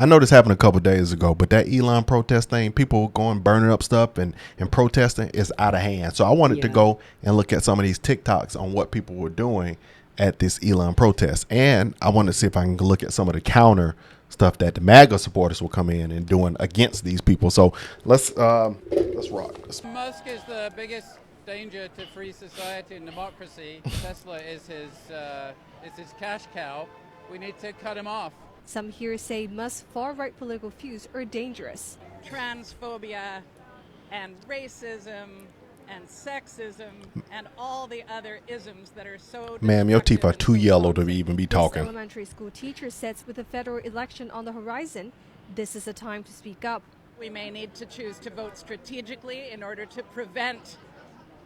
I know this happened a couple of days ago, but that Elon protest thing, people going burning up stuff and protesting is out of hand. So I wanted to go and look at some of these TikToks on what people were doing at this Elon protest. And I wanted to see if I can look at some of the counter stuff that the MAGA supporters will come in and doing against these people. So let's rock. Musk is the biggest danger to free society and democracy. Tesla is his cash cow. We need to cut him off. Some here say Musk's far-right political views are dangerous. Transphobia and racism and sexism and all the other isms that are so... Ma'am, your teeth are too yellow to even be talking. This elementary school teacher says with the federal election on the horizon, this is a time to speak up. We may need to choose to vote strategically in order to prevent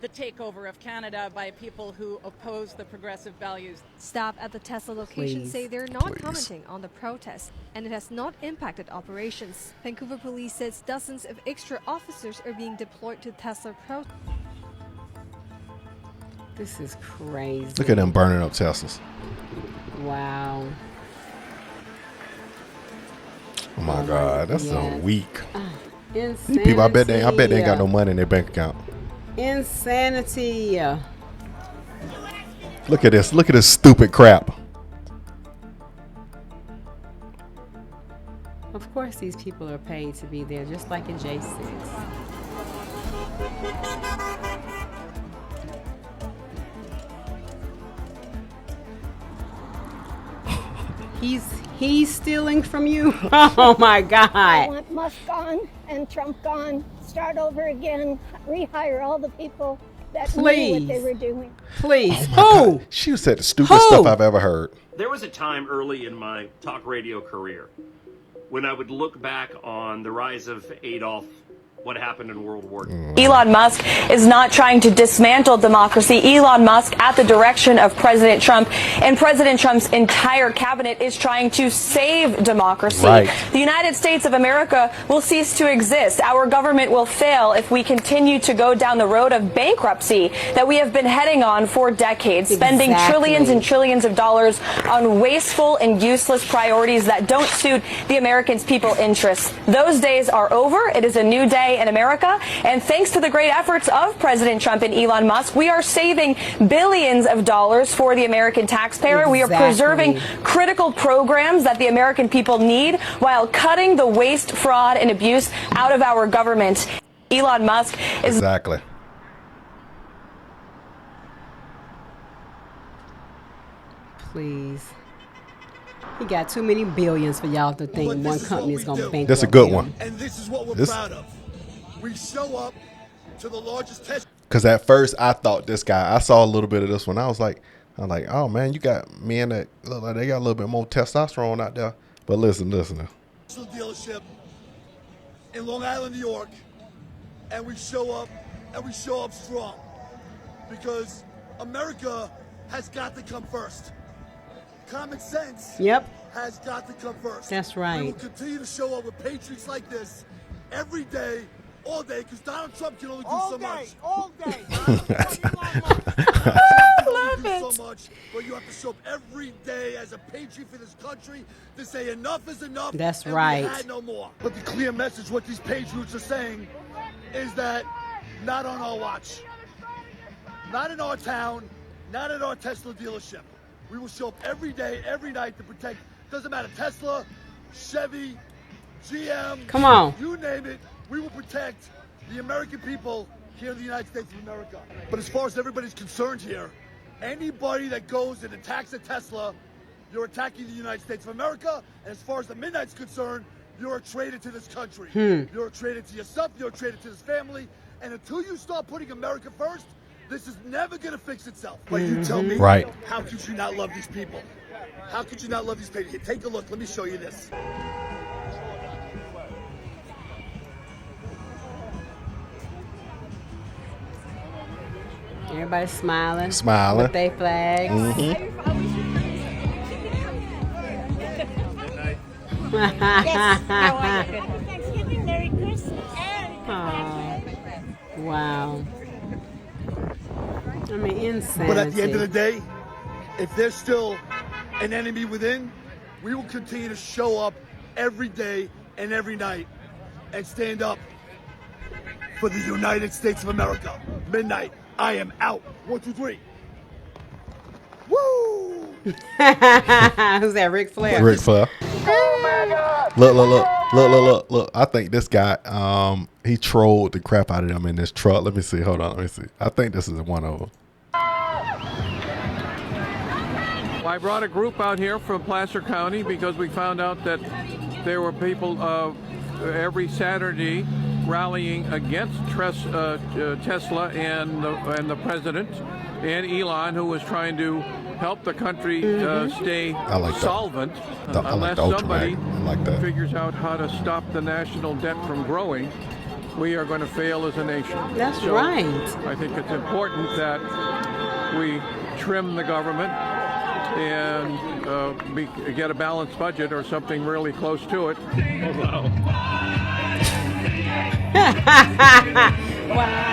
the takeover of Canada by people who oppose the progressive values. Staff at the Tesla location say they're not commenting on the protest, and it has not impacted operations. Vancouver police says dozens of extra officers are being deployed to Tesla protest. This is crazy. Look at them burning up Teslas. Wow. Oh my God, that's so weak. Insanity. These people, I bet they ain't got no money in their bank account. Insanity. Look at this. Look at this stupid crap. Of course, these people are paid to be there, just like in J6. He's stealing from you. Oh my God. I want Musk gone and Trump gone. Start over again. Rehire all the people that knew what they were doing. Please. Oh, she said the stupidest stuff I've ever heard. There was a time early in my talk radio career when I would look back on the rise of Adolf, what happened in World War II. Elon Musk is not trying to dismantle democracy. Elon Musk, at the direction of President Trump and President Trump's entire cabinet, is trying to save democracy. Right. The United States of America will cease to exist. Our government will fail if we continue to go down the road of bankruptcy that we have been heading on for decades, spending trillions and trillions of dollars on wasteful and useless priorities that don't suit the Americans' people's interests. Those days are over. It is a new day in America, and thanks to the great efforts of President Trump and Elon Musk, we are saving billions of dollars for the American taxpayer. We are preserving critical programs that the American people need while cutting the waste, fraud, and abuse out of our government. Elon Musk is... Exactly. Please. He got too many billions for y'all to think one company is going to bankrupt. That's a good one. And this is what we're proud of. We show up to the largest test. Because at first I thought this guy, I saw a little bit of this one. I was like, oh man, you got men that look like they got a little bit more testosterone out there. But listen. Dealership in Long Island, New York, and we show up strong because America has got to come first. Common sense has got to come first. That's right. We will continue to show up with patriots like this every day, all day, because Donald Trump can only do so much. All day. So much, but you have to show up every day as a patriot for this country to say enough is enough. That's and right. We had no more. But the clear message, what these patriots are saying, is that not on our watch, not in our town, not at our Tesla dealership. We will show up every day, every night to protect. Doesn't matter, Tesla, Chevy, GM. Come on. You name it. We will protect the American people here in the United States of America. But as far as everybody's concerned here, anybody that goes and attacks a Tesla, you're attacking the United States of America. And as far as the Midnight's concerned, you're a traitor to this country. You're a traitor to yourself. You're a traitor to this family. And until you start putting America first, this is never going to fix itself. But you tell me, how could you not love these people? How could you not love these people? Here, take a look. Let me show you this. Everybody smiling. Smiling. With their flags. Thanksgiving, Merry Christmas. Wow. I mean, insanity. But at the end of the day, if there's still an enemy within, we will continue to show up every day and every night and stand up for the United States of America. Midnight, I am out. 1, 2, 3. Woo! Who's that, Ric Flair? Ric Flair. Look. I think this guy, he trolled the crap out of them in this truck. Let me see. Hold on. Let me see. I think this is one of them. I brought a group out here from Placer County because we found out that there were people every Saturday rallying against Tesla and the president and Elon, who was trying to help the country stay solvent unless somebody figures out how to stop the national debt from growing. We are going to fail as a nation. That's right. I think it's important that we trim the government and get a balanced budget or something really close to it. Wow.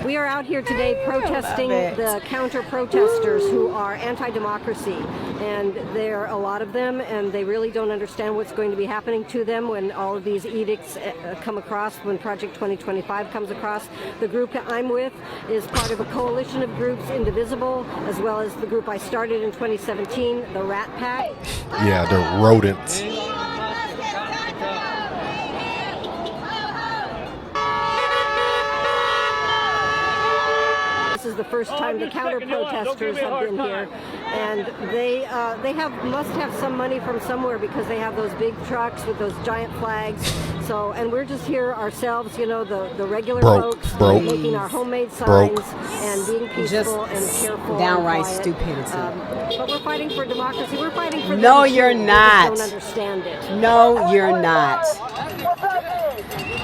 We are out here today protesting the counter-protesters who are anti-democracy, and there are a lot of them, and they really don't understand what's going to be happening to them when all of these edicts come across, when Project 2025 comes across. The group I'm with is part of a coalition of groups, Indivisible, as well as the group I started in 2017, the Rat Pack. Yeah, the rodents. This is the first time the counter-protesters have been here, and they must have some money from somewhere because they have those big trucks with those giant flags. So, and we're just here ourselves, you know, the regular folks, making our homemade signs and being peaceful and careful. Downright and stupidity. But we're fighting for democracy. We're fighting for. No, you're not. Don't understand it. No, you're not.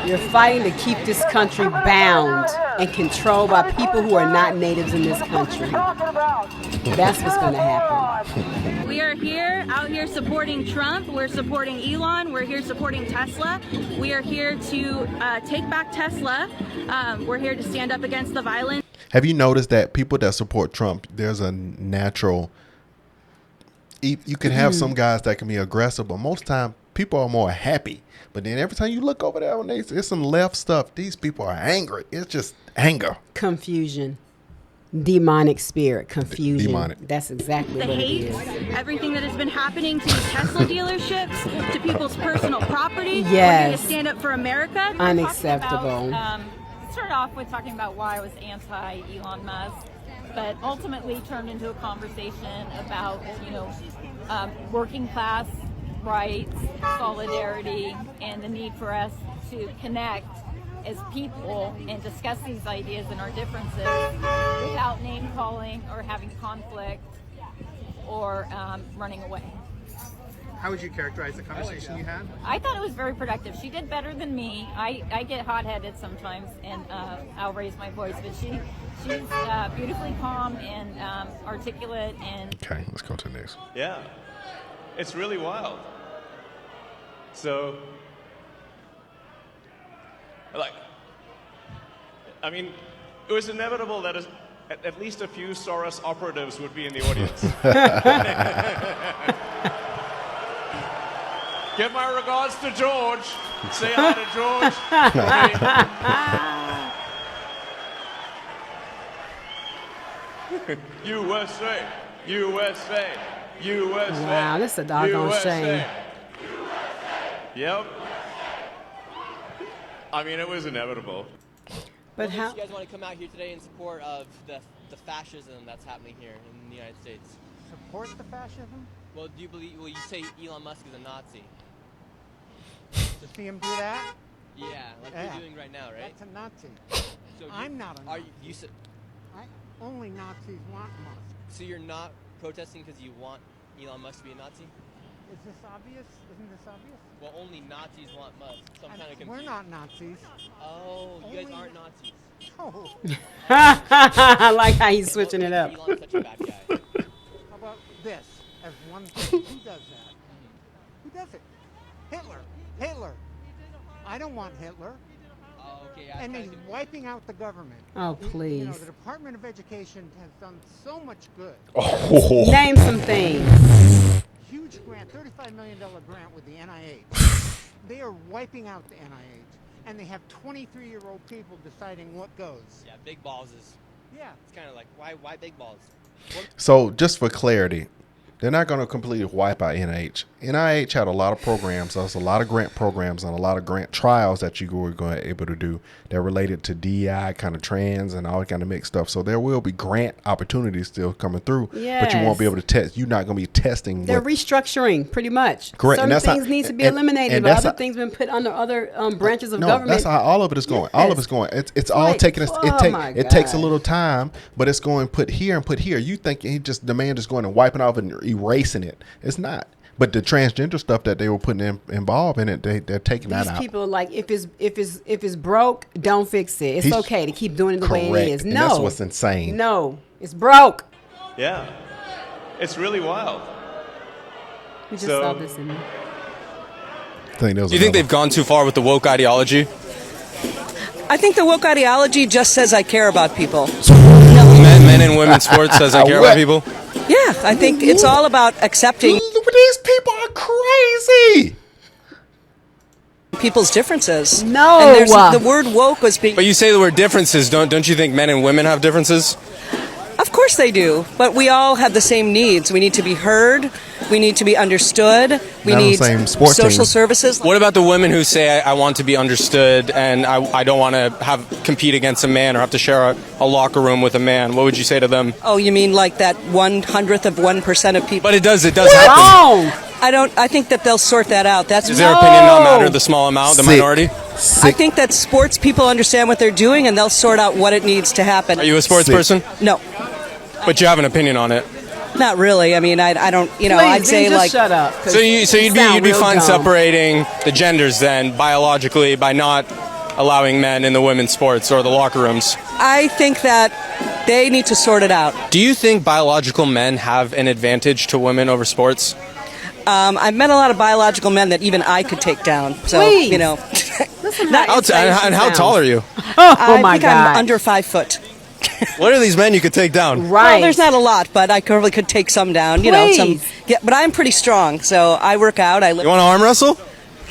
You're fighting to keep this country bound and controlled by people who are not natives in this country. That's what's going to happen. We are here, out here supporting Trump. We're supporting Elon. We're here supporting Tesla. We are here to take back Tesla. We're here to stand up against the violence. Have you noticed that people that support Trump, there's a natural, you can have some guys that can be aggressive, but most time people are more happy. But then every time you look over there, when there's some left stuff, these people are angry. It's just anger. Confusion. Demonic spirit. Confusion. Demonic. That's exactly the what hate, it is. everything that has been happening to Tesla dealerships, to people's personal property. Yes. We're here to stand up for America. Unacceptable. Start off with talking about why I was anti-Elon Musk, but ultimately turned into a conversation about, working class rights, solidarity, and the need for us to connect as people and discuss these ideas and our differences without name calling or having conflict or running away. How would you characterize the conversation you had? I thought it was very productive. She did better than me. I get hot-headed sometimes, and I'll raise my voice, but she's beautifully calm and articulate. And okay, let's go to the next. Yeah, it's really wild. So, it was inevitable that at least a few Soros operatives would be in the audience. Give my regards to George. Say hi to George. USA, USA, USA. Wow, this is a doggone USA. shame. Yep. It was inevitable. But how? You guys want to come out here today in support of the fascism that's happening here in the United States? Support the fascism? Well, do you believe? Well, you say Elon Musk is a Nazi. To see him do that? Yeah, like you're doing right now, right? That's a Nazi. So I'm not a Nazi. Only Nazis want Musk. So you're not protesting because you want Elon Musk to be a Nazi? Is this obvious? Isn't this obvious? Well, only Nazis want Musk. So I'm kind of confused. We're not Nazis. Oh, you guys aren't Nazis. No. I like how he's switching it up. Elon's such a bad guy. How about this as one thing? Who does that? Who does it? Hitler. I don't want Hitler. Oh, okay. And he's wiping out the government. Oh, please. The Department of Education has done so much good. Name some things. Huge grant grant, $35 million grant with the NIH. They are wiping out the NIH, and they have 23-year-old people deciding what goes. Yeah, big balls is. Yeah. It's kind of like why big balls? So just for clarity, they're not going to completely wipe out NIH. NIH had a lot of programs. There's a lot of grant programs and a lot of grant trials that you were going to be able to do that related to DEI, kind of trans and all that kind of mixed stuff. So there will be grant opportunities still coming through, but you won't be able to test. You're not going to be testing. They're restructuring pretty much. Correct. Certain things need to be eliminated, but other things been put under other branches of government. That's how all of it is going. Yes. All of it's going. It's all taking. It takes a little time, but it's going put here and put here. You think the man just going and wiping off and erasing it? It's not. But the transgender stuff that they were putting involved in it, they're taking that out. These people are like, if it's broke, don't fix it. It's okay to keep doing it the way it is. And No, that's what's insane. No, it's broke. Yeah, it's really wild. We just saw this in there. Do you think they've gone too far with the woke ideology? I think the woke ideology just says I care about people. Men and women's sports says I care about people? Yeah, I think it's all about accepting. These people are crazy. People's differences. No. And the word woke was being. But you say the word differences. Don't you think men and women have differences? Of course they do, but we all have the same needs. We need to be heard. We need to be understood. We need social services. What about the women who say, I want to be understood and I don't want to compete against a man or have to share a locker room with a man? What would you say to them? Oh, you mean like that 1/100th of 1% of people? But it does happen. I think that they'll sort that out. Does their opinion not matter, the small amount, the minority? I think that sports people understand what they're doing and they'll sort out what it needs to happen. Are you a sports person? No. But you have an opinion on it? Not really. I mean, I don't, Please, I'd say just like. shut up. So you'd be fine separating the genders then biologically by not allowing men in the women's sports or the locker rooms? I think that they need to sort it out. Do you think biological men have an advantage to women over sports? I've met a lot of biological men that even I could take down. So, Please. And how tall are you? I think I'm under 5 foot. What are these men you could take down? Right. Well, there's not a lot, but I probably could take some down. But I'm pretty strong, so I work out. You want to arm wrestle?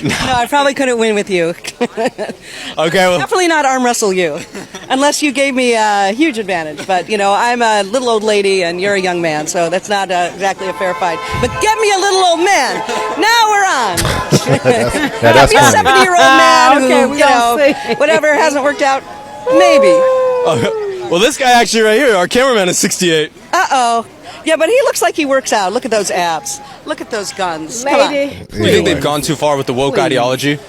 No, I probably couldn't win with you. Okay, well. Definitely not arm wrestle you, unless you gave me a huge advantage. But, I'm a little old lady and you're a young man, so that's not exactly a fair fight. But get me a little old man. Now we're on. That's be a 70-year-old man who, whatever hasn't worked out, maybe. Well, this guy actually right here, our cameraman is 68. Uh-oh. Yeah, but he looks like he works out. Look at those abs. Look at those guns. Lady. Do you think they've gone too far with the woke ideology?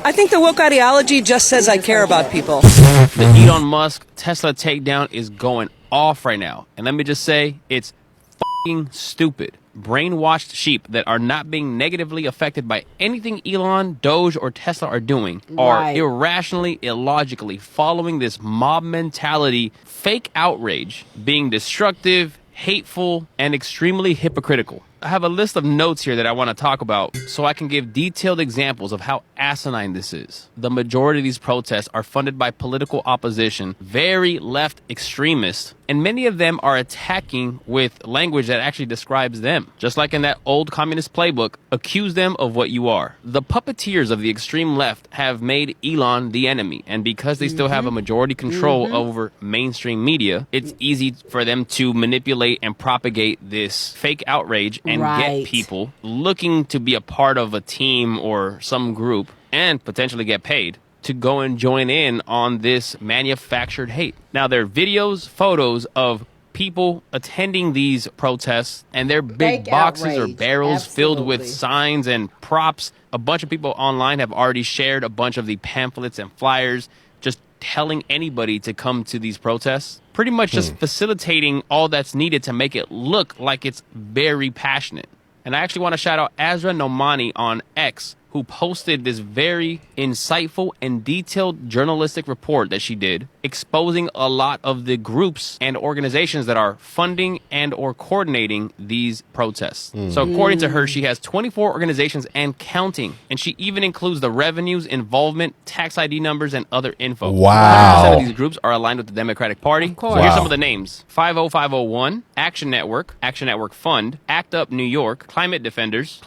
I think the woke ideology just says I care about people. The Elon Musk Tesla takedown is going off right now. And let me just say, it's f***ing stupid. Brainwashed sheep that are not being negatively affected by anything Elon, Doge, or Tesla are doing are irrationally, illogically following this mob mentality, fake outrage, being destructive, hateful, and extremely hypocritical. I have a list of notes here that I want to talk about so I can give detailed examples of how asinine this is. The majority of these protests are funded by political opposition, very left extremists, and many of them are attacking with language that actually describes them. Just like in that old communist playbook, accuse them of what you are. The puppeteers of the extreme left have made Elon the enemy, and because they still have a majority control over mainstream media, it's easy for them to manipulate and propagate this fake outrage and get people looking to be a part of a team or some group and potentially get paid to go and join in on this manufactured hate. Now, there are videos, photos of people attending these protests, and they're big boxes or barrels filled with signs and props. A bunch of people online have already shared a bunch of the pamphlets and flyers, just telling anybody to come to these protests. Pretty much just facilitating all that's needed to make it look like it's very passionate. And I actually want to shout out Azra Nomani on X who posted this very insightful and detailed journalistic report that she did, exposing a lot of the groups and organizations that are funding and or coordinating these protests. So according to her, she has 24 organizations and counting, and she even includes the revenues, involvement, tax ID numbers, and other info. Wow. 100% of these groups are aligned with the Democratic Party. So here's some of the names: 50501, Action Network Fund, Act Up New York, Climate Defenders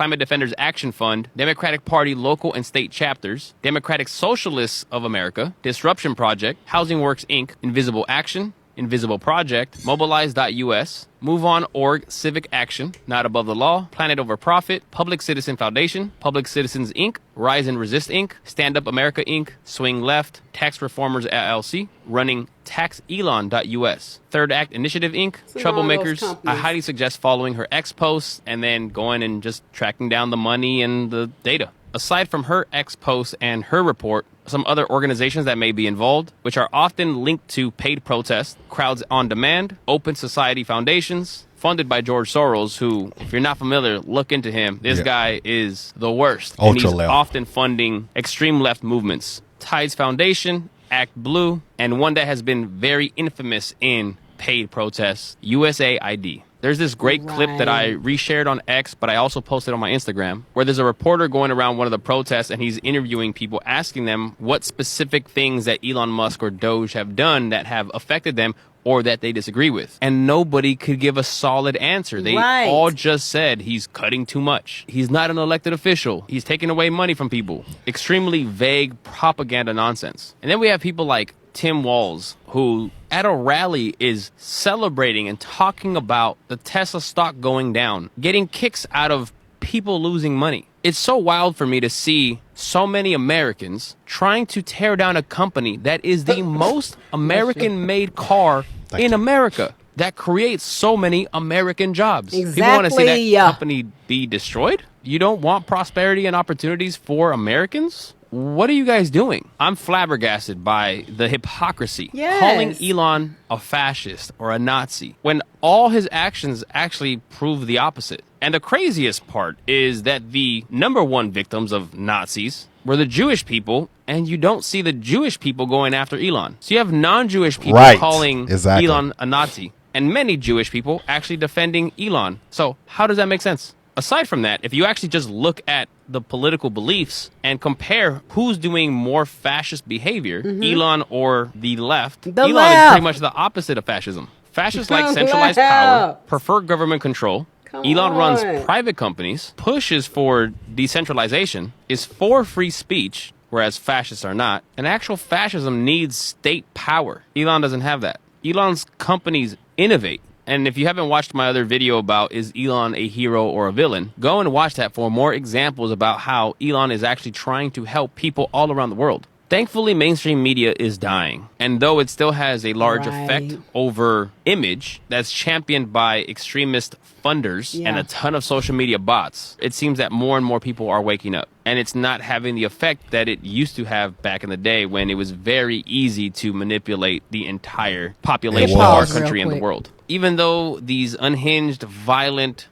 Action Fund, Democratic Party local and state chapters, Democratic Socialists of America, Disruption Project, Housing Works Inc., Invisible Action, Invisible Project, Mobilize.us, MoveOn.org, Civic Action, Not Above the Law, Planet Over Profit, Public Citizen Foundation, Public Citizens Inc., Rise and Resist Inc., Stand Up America Inc., Swing Left, Tax Reformers LLC, Running TaxElon.us, Third Act Initiative Inc., Troublemakers. I highly suggest following her X posts and then going and just tracking down the money and the data. Aside from her X posts and her report, some other organizations that may be involved, which are often linked to paid protests, Crowds on Demand, Open Society Foundations, funded by George Soros, who, if you're not familiar, look into him. This guy is the worst. Ultra and he's left. often funding extreme left movements. Tides Foundation, Act Blue, and one that has been very infamous in paid protests, USAID. There's this great clip that I reshared on X, but I also posted on my Instagram, where there's a reporter going around one of the protests and he's interviewing people, asking them what specific things that Elon Musk or Doge have done that have affected them or that they disagree with. And nobody could give a solid answer. They all just said he's cutting too much. He's not an elected official. He's taking away money from people. Extremely vague propaganda nonsense. And then we have people like Tim Walz, who at a rally is celebrating and talking about the Tesla stock going down, getting kicks out of people losing money. It's so wild for me to see so many Americans trying to tear down a company that is the most American-made car in America, that creates so many American jobs. Exactly. People want to see that company be destroyed? You don't want prosperity and opportunities for Americans? What are you guys doing? I'm flabbergasted by the hypocrisy. Calling Elon a fascist or a Nazi when all his actions actually prove the opposite. And the craziest part is that the number one victims of Nazis were the Jewish people, and you don't see the Jewish people going after Elon. So you have non-Jewish people calling Elon a Nazi, and many Jewish people actually defending Elon. So how does that make sense? Aside from that, if you actually just look at the political beliefs and compare who's doing more fascist behavior, Elon or the left, Elon is pretty much the opposite of fascism. Fascists like centralized power, prefer government control. Elon runs private companies, pushes for decentralization, is for free speech, whereas fascists are not. And actual fascism needs state power. Elon doesn't have that. Elon's companies innovate. And if you haven't watched my other video about is Elon a hero or a villain, go and watch that for more examples about how Elon is actually trying to help people all around the world. Thankfully, mainstream media is dying. And though it still has a large effect over image that's championed by extremist funders and a ton of social media bots, it seems that more and more people are waking up. And it's not having the effect that it used to have back in the day when it was very easy to manipulate the entire population of our country and the world. Even though these unhinged, violent...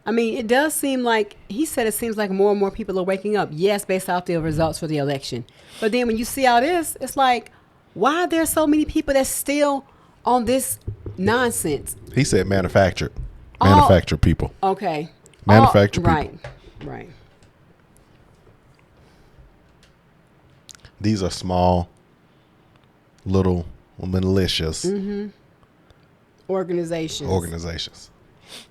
I mean, it does seem like, he said it seems like more and more people are waking up, yes, based off the results for the election. But then when you see all this, it's like, why are there so many people that's still on this nonsense? He said manufactured. Manufactured people. Okay. Manufactured people. Right, right. These are small, little militias. Organizations.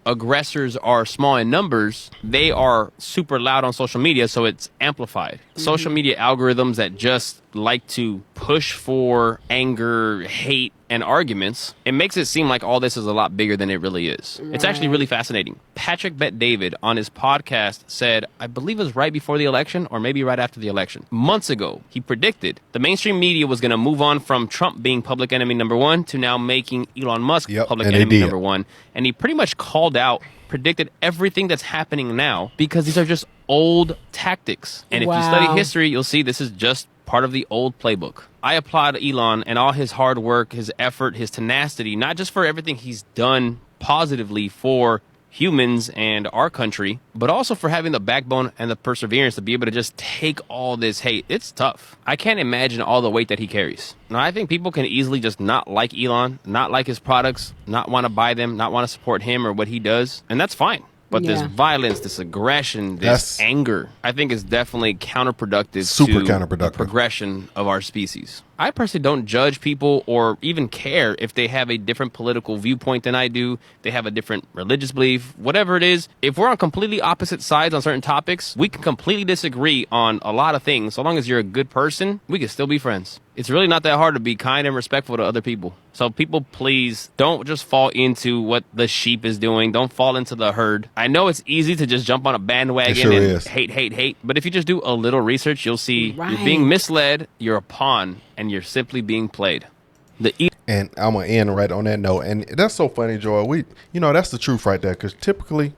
Aggressors are small in numbers. They are super loud on social media, so it's amplified. Social media algorithms that just like to push for anger, hate, and arguments, it makes it seem like all this is a lot bigger than it really is. It's actually really fascinating. Patrick Bet-David on his podcast said, I believe it was right before the election or maybe right after the election, months ago, he predicted the mainstream media was going to move on from Trump being public enemy number one to now making Elon Musk public enemy number one. And he pretty much called out, predicted everything that's happening now because these are just old tactics. And if you study history, you'll see this is just part of the old playbook. I applaud Elon and all his hard work, his effort, his tenacity, not just for everything he's done positively for humans and our country, but also for having the backbone and the perseverance to be able to just take all this hate. It's tough. I can't imagine all the weight that he carries. Now, I think people can easily just not like Elon, not like his products, not want to buy them, not want to support him or what he does, and that's fine. But this violence, this aggression, this anger, I think is definitely counterproductive to the progression of our species. I personally don't judge people or even care if they have a different political viewpoint than I do, they have a different religious belief, whatever it is. If we're on completely opposite sides on certain topics, we can completely disagree on a lot of things. So long as you're a good person, we can still be friends. It's really not that hard to be kind and respectful to other people. So people, please don't just fall into what the sheep is doing. Don't fall into the herd. I know it's easy to just jump on a bandwagon and hate. But if you just do a little research, you'll see you're being misled, you're a pawn, and you're simply being played. And I'm going to end right on that note. And that's so funny, Joy. That's the truth right there. Because typically,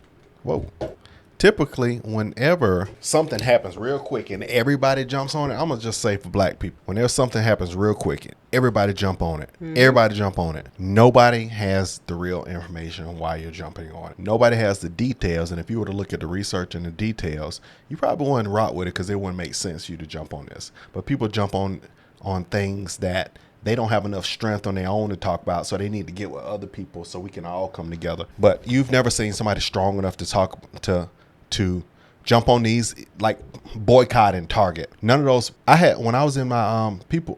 whenever something happens real quick and everybody jumps on it, I'm going to just say for black people, whenever something happens real quick, everybody jump on it. Everybody jump on it. Nobody has the real information on why you're jumping on it. Nobody has the details. And if you were to look at the research and the details, you probably wouldn't rock with it because it wouldn't make sense for you to jump on this. But people jump on things that they don't have enough strength on their own to talk about, so they need to get with other people so we can all come together. But you've never seen somebody strong enough to talk to jump on these, like boycotting Target. None of those. I had, when I was in my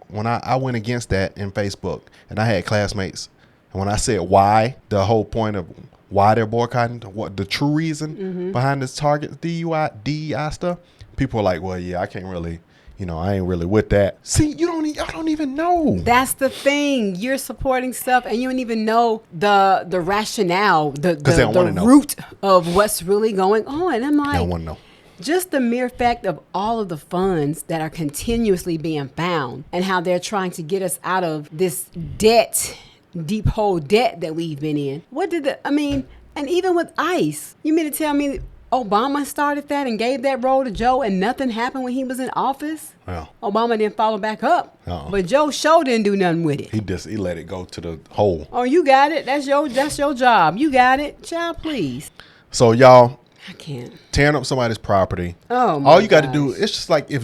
when I went against that in Facebook, and I had classmates, and when I said why, the whole point of why they're boycotting, what the true reason behind this Target DEI stuff, people are like, well, yeah, I can't really, I ain't really with that. See, I don't even know. That's the thing. You're supporting stuff and you don't even know the rationale, the root of what's really going on. I'm like, they don't want to know. Just the mere fact of all of the funds that are continuously being found and how they're trying to get us out of this deep hole debt that we've been in. And even with ICE, you mean to tell me Obama started that and gave that role to Joe and nothing happened when he was in office? Well, Obama didn't follow back up. But Joe sure didn't do nothing with it. He let it go to the hole. Oh, you got it. That's your job. You got it. Child, please. So y'all, I can't. Tearing up somebody's property. Oh my All you got to do, it's just like if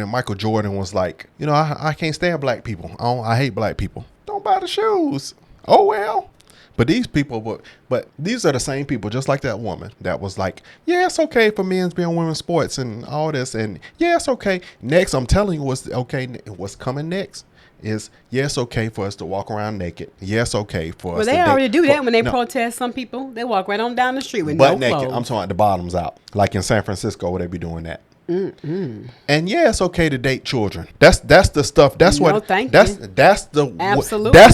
Michael Jordan was like, I can't stand black people. I hate black people. Don't buy the shoes. Oh well. But these people, but these are the same people, just like that woman that was like, yeah, it's okay for men's being women's sports and all this. And yeah, it's okay. Next, I'm telling you what's okay. What's coming next is, yes, okay for us to walk around naked. Yes, okay for us. Well, they already do that when they protest. Some people, they walk right on down the street with no clothes. Naked. I'm talking about the bottoms out. Like in San Francisco, where they be doing that. And yeah, it's okay to date children. That's the stuff. That's what. That's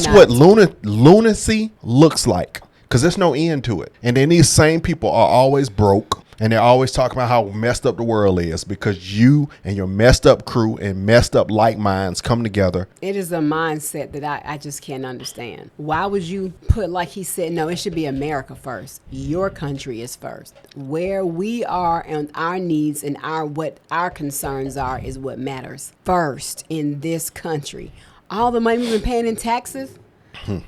what lunacy looks like. Because there's no end to it. And then these same people are always broke. And they're always talking about how messed up the world is because you and your messed up crew and messed up like minds come together. It is a mindset that I just can't understand. Why would you put, like he said, no, it should be America first. Your country is first. Where we are and our needs and what our concerns are is what matters first in this country. All the money we've been paying in taxes.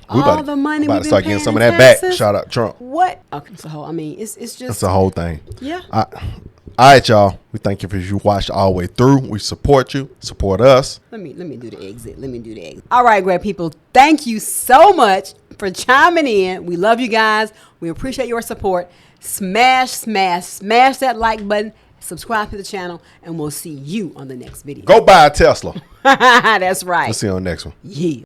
All the money we've been start paying getting some of in that taxes? back. Shout out Trump. What? Okay, so it's just. That's the whole thing. Yeah. All right, y'all. We thank you for you watched all the way through. We support you. Support us. Let me do the exit. All right, great people. Thank you so much for chiming in. We love you guys. We appreciate your support. Smash that like button. Subscribe to the channel, and we'll see you on the next video. Go buy a Tesla. That's right. We'll see you on the next one. Yeah.